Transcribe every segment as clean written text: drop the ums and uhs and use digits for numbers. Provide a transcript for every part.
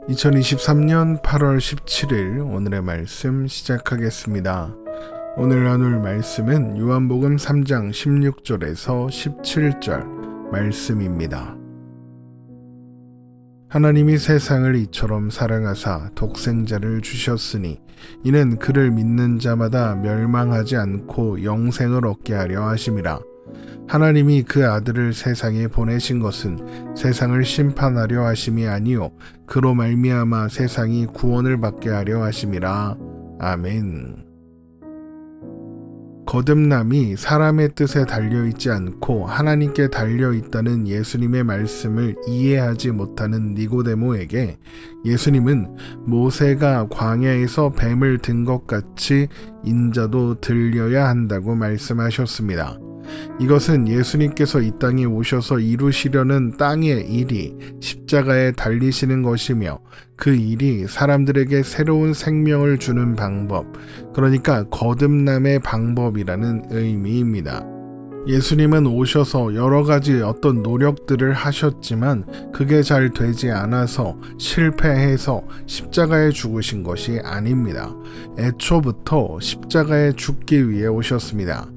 2023년 8월 17일 오늘의 말씀 시작하겠습니다. 오늘 나눌 말씀은 요한복음 3장 16절에서 17절 말씀입니다. 하나님이 세상을 이처럼 사랑하사 독생자를 주셨으니 이는 그를 믿는 자마다 멸망하지 않고 영생을 얻게 하려 하심이라. 하나님이 그 아들을 세상에 보내신 것은 세상을 심판하려 하심이 아니요 그로 말미암아 세상이 구원을 받게 하려 하심이라. 아멘. 거듭남이 사람의 뜻에 달려있지 않고 하나님께 달려있다는 예수님의 말씀을 이해하지 못하는 니고데모에게 예수님은 모세가 광야에서 뱀을 든 것 같이 인자도 들려야 한다고 말씀하셨습니다. 이것은 예수님께서 이 땅에 오셔서 이루시려는 땅의 일이 십자가에 달리시는 것이며 그 일이 사람들에게 새로운 생명을 주는 방법, 그러니까 거듭남의 방법이라는 의미입니다. 예수님은 오셔서 여러 가지 어떤 노력들을 하셨지만 그게 잘 되지 않아서 실패해서 십자가에 죽으신 것이 아닙니다. 애초부터 십자가에 죽기 위해 오셨습니다.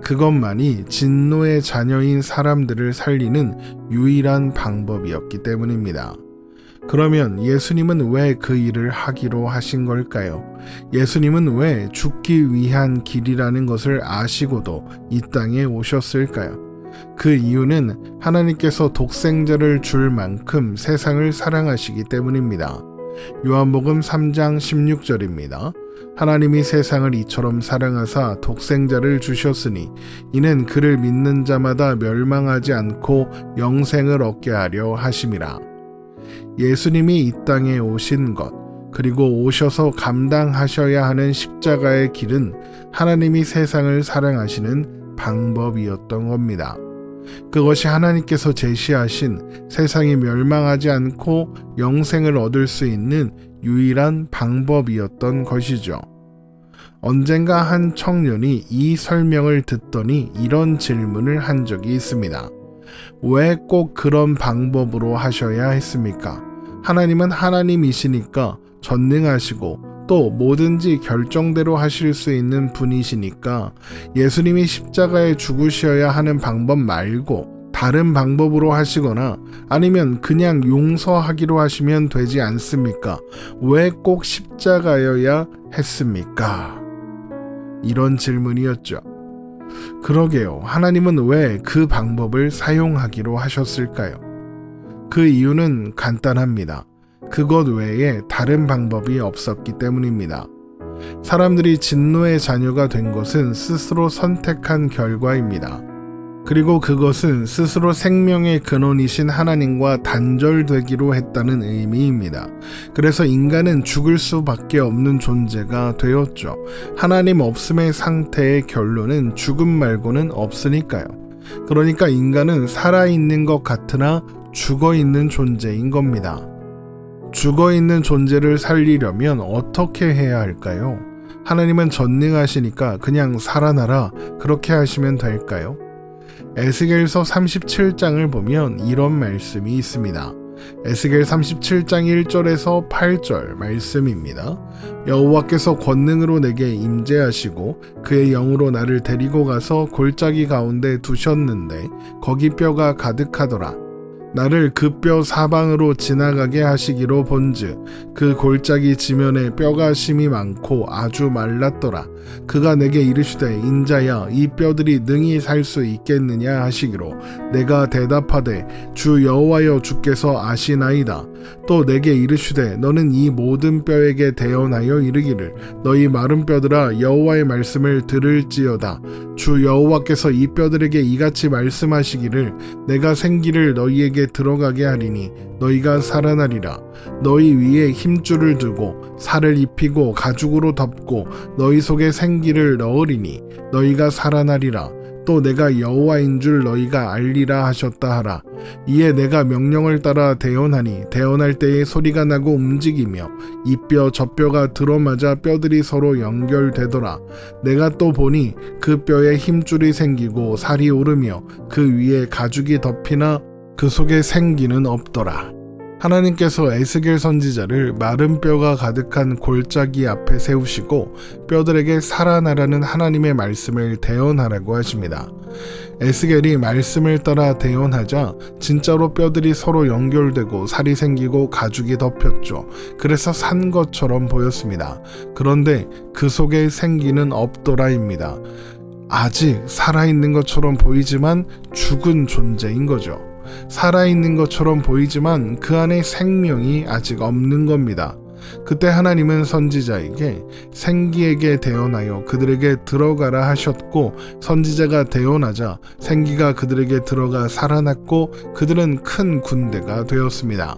그것만이 진노의 자녀인 사람들을 살리는 유일한 방법이었기 때문입니다. 그러면 예수님은 왜 그 일을 하기로 하신 걸까요? 예수님은 왜 죽기 위한 길이라는 것을 아시고도 이 땅에 오셨을까요? 그 이유는 하나님께서 독생자를 줄 만큼 세상을 사랑하시기 때문입니다. 요한복음 3장 16절입니다. 하나님이 세상을 이처럼 사랑하사 독생자를 주셨으니 이는 그를 믿는 자마다 멸망하지 않고 영생을 얻게 하려 하심이라. 예수님이 이 땅에 오신 것, 그리고 오셔서 감당하셔야 하는 십자가의 길은 하나님이 세상을 사랑하시는 방법이었던 겁니다. 그것이 하나님께서 제시하신 세상이 멸망하지 않고 영생을 얻을 수 있는 유일한 방법이었던 것이죠. 언젠가 한 청년이 이 설명을 듣더니 이런 질문을 한 적이 있습니다. 왜 꼭 그런 방법으로 하셔야 했습니까? 하나님은 하나님이시니까 전능하시고 또 뭐든지 결정대로 하실 수 있는 분이시니까 예수님이 십자가에 죽으셔야 하는 방법 말고 다른 방법으로 하시거나 아니면 그냥 용서하기로 하시면 되지 않습니까? 왜 꼭 십자가여야 했습니까? 이런 질문이었죠. 그러게요. 하나님은 왜 그 방법을 사용하기로 하셨을까요? 그 이유는 간단합니다. 그것 외에 다른 방법이 없었기 때문입니다. 사람들이 진노의 자녀가 된 것은 스스로 선택한 결과입니다. 그리고 그것은 스스로 생명의 근원이신 하나님과 단절되기로 했다는 의미입니다. 그래서 인간은 죽을 수밖에 없는 존재가 되었죠. 하나님 없음의 상태의 결론은 죽음 말고는 없으니까요. 그러니까 인간은 살아있는 것 같으나 죽어있는 존재인 겁니다. 죽어있는 존재를 살리려면 어떻게 해야 할까요? 하나님은 전능하시니까 그냥 살아나라 그렇게 하시면 될까요? 에스겔서 37장을 보면 이런 말씀이 있습니다. 에스겔 37장 1절에서 8절 말씀입니다. 여호와께서 권능으로 내게 임재하시고 그의 영으로 나를 데리고 가서 골짜기 가운데 두셨는데 거기 뼈가 가득하더라. 나를 그 뼈 사방으로 지나가게 하시기로 본즉 그 골짜기 지면에 뼈가 심이 많고 아주 말랐더라. 그가 내게 이르시되 인자야 이 뼈들이 능히 살 수 있겠느냐 하시기로 내가 대답하되 주 여호와여 주께서 아시나이다. 또 내게 이르시되 너는 이 모든 뼈에게 대언하여 이르기를 너희 마른 뼈들아 여호와의 말씀을 들을지어다. 주 여호와께서 이 뼈들에게 이같이 말씀하시기를 내가 생기를 너희에게 들어가게 하리니 너희가 살아나리라. 너희 위에 힘줄을 두고 살을 입히고 가죽으로 덮고 너희 속에 생기를 넣으리니 너희가 살아나리라. 또 내가 여호와인 줄 너희가 알리라 하셨다 하라. 이에 내가 명령을 따라 대언하니 대언할 때에 소리가 나고 움직이며 이 뼈 저 뼈가 들어맞아 뼈들이 서로 연결되더라. 내가 또 보니 그 뼈에 힘줄이 생기고 살이 오르며 그 위에 가죽이 덮이나 그 속에 생기는 없더라. 하나님께서 에스겔 선지자를 마른 뼈가 가득한 골짜기 앞에 세우시고 뼈들에게 살아나라는 하나님의 말씀을 대언하라고 하십니다. 에스겔이 말씀을 따라 대언하자 진짜로 뼈들이 서로 연결되고 살이 생기고 가죽이 덮였죠. 그래서 산 것처럼 보였습니다. 그런데 그 속에 생기는 없더라입니다. 아직 살아있는 것처럼 보이지만 죽은 존재인 거죠. 살아있는 것처럼 보이지만 그 안에 생명이 아직 없는 겁니다. 그때 하나님은 선지자에게 생기에게 대언하여 그들에게 들어가라 하셨고, 선지자가 대언하자 생기가 그들에게 들어가 살아났고 그들은 큰 군대가 되었습니다.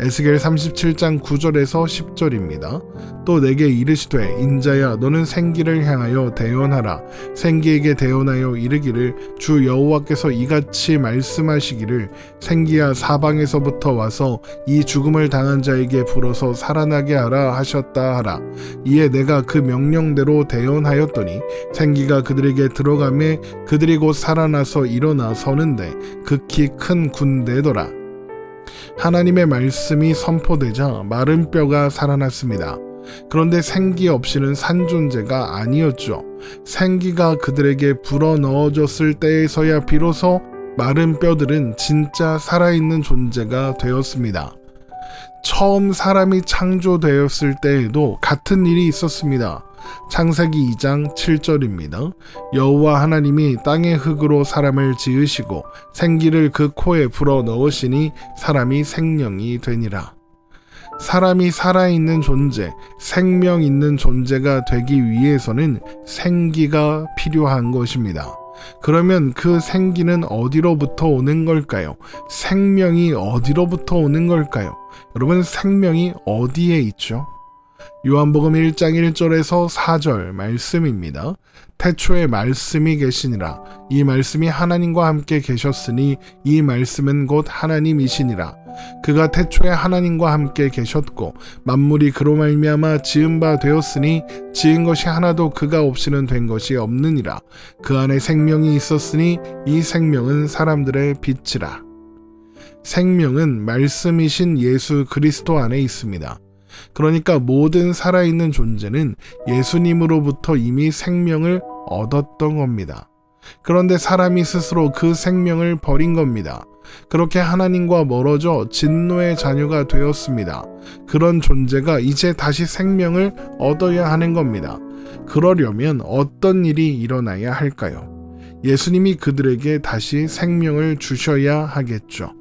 에스겔 37장 9절에서 10절입니다. 또 내게 이르시되 인자야 너는 생기를 향하여 대언하라. 생기에게 대언하여 이르기를 주 여호와께서 이같이 말씀하시기를 생기야 사방에서부터 와서 이 죽음을 당한 자에게 불어서 살아나게 하라 하셨다 하라. 이에 내가 그 명령대로 대언하였더니 생기가 그들에게 들어가매 그들이 곧 살아나서 일어나 서는데 극히 큰 군대더라. 하나님의 말씀이 선포되자 마른 뼈가 살아났습니다. 그런데 생기 없이는 산 존재가 아니었죠. 생기가 그들에게 불어넣어졌을 때에서야 비로소 마른 뼈들은 진짜 살아있는 존재가 되었습니다. 처음 사람이 창조되었을 때에도 같은 일이 있었습니다. 창세기 2장 7절입니다. 여호와 하나님이 땅의 흙으로 사람을 지으시고 생기를 그 코에 불어 넣으시니 사람이 생명이 되니라. 사람이 살아있는 존재, 생명 있는 존재가 되기 위해서는 생기가 필요한 것입니다. 그러면 그 생기는 어디로부터 오는 걸까요? 생명이 어디로부터 오는 걸까요? 여러분, 생명이 어디에 있죠? 요한복음 1장 1절에서 4절 말씀입니다. 태초에 말씀이 계시니라. 이 말씀이 하나님과 함께 계셨으니 이 말씀은 곧 하나님이시니라. 그가 태초에 하나님과 함께 계셨고 만물이 그로 말미암아 지은 바 되었으니 지은 것이 하나도 그가 없이는 된 것이 없느니라. 그 안에 생명이 있었으니 이 생명은 사람들의 빛이라. 생명은 말씀이신 예수 그리스도 안에 있습니다. 그러니까 모든 살아있는 존재는 예수님으로부터 이미 생명을 얻었던 겁니다. 그런데 사람이 스스로 그 생명을 버린 겁니다. 그렇게 하나님과 멀어져 진노의 자녀가 되었습니다. 그런 존재가 이제 다시 생명을 얻어야 하는 겁니다. 그러려면 어떤 일이 일어나야 할까요? 예수님이 그들에게 다시 생명을 주셔야 하겠죠.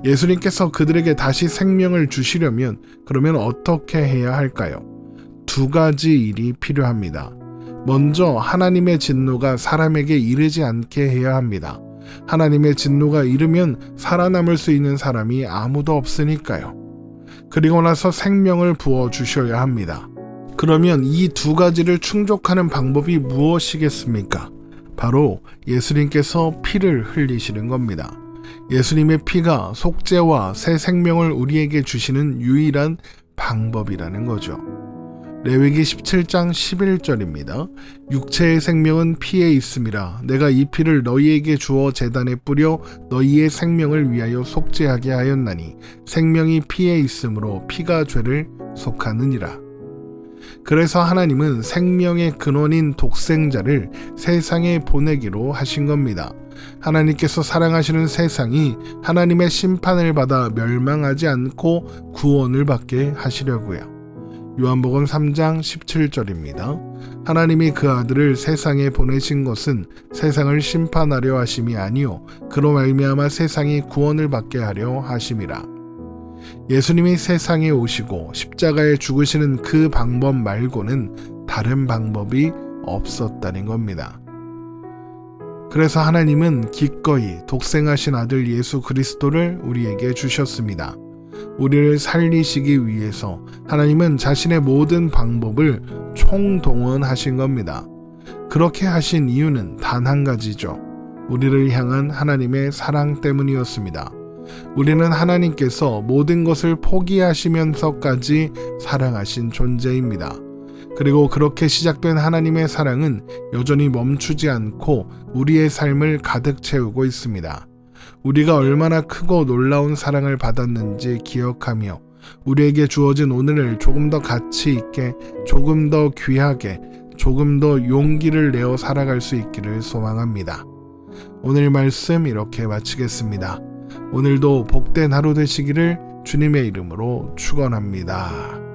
예수님께서 그들에게 다시 생명을 주시려면 그러면 어떻게 해야 할까요? 두 가지 일이 필요합니다. 먼저 하나님의 진노가 사람에게 이르지 않게 해야 합니다. 하나님의 진노가 이르면 살아남을 수 있는 사람이 아무도 없으니까요. 그리고 나서 생명을 부어 주셔야 합니다. 그러면 이 두 가지를 충족하는 방법이 무엇이겠습니까? 바로 예수님께서 피를 흘리시는 겁니다. 예수님의 피가 속죄와 새 생명을 우리에게 주시는 유일한 방법이라는 거죠. 레위기 17장 11절입니다. 육체의 생명은 피에 있음이라. 내가 이 피를 너희에게 주어 제단에 뿌려 너희의 생명을 위하여 속죄하게 하였나니 생명이 피에 있으므로 피가 죄를 속하느니라. 그래서 하나님은 생명의 근원인 독생자를 세상에 보내기로 하신 겁니다. 하나님께서 사랑하시는 세상이 하나님의 심판을 받아 멸망하지 않고 구원을 받게 하시려고요. 요한복음 3장 17절입니다. 하나님이 그 아들을 세상에 보내신 것은 세상을 심판하려 하심이 아니요 그로 말미암아 세상이 구원을 받게 하려 하심이라. 예수님이 세상에 오시고 십자가에 죽으시는 그 방법 말고는 다른 방법이 없었다는 겁니다. 그래서 하나님은 기꺼이 독생하신 아들 예수 그리스도를 우리에게 주셨습니다. 우리를 살리시기 위해서 하나님은 자신의 모든 방법을 총동원하신 겁니다. 그렇게 하신 이유는 단 한 가지죠. 우리를 향한 하나님의 사랑 때문이었습니다. 우리는 하나님께서 모든 것을 포기하시면서까지 사랑하신 존재입니다. 그리고 그렇게 시작된 하나님의 사랑은 여전히 멈추지 않고 우리의 삶을 가득 채우고 있습니다. 우리가 얼마나 크고 놀라운 사랑을 받았는지 기억하며 우리에게 주어진 오늘을 조금 더 가치 있게, 조금 더 귀하게, 조금 더 용기를 내어 살아갈 수 있기를 소망합니다. 오늘 말씀 이렇게 마치겠습니다. 오늘도 복된 하루 되시기를 주님의 이름으로 축원합니다.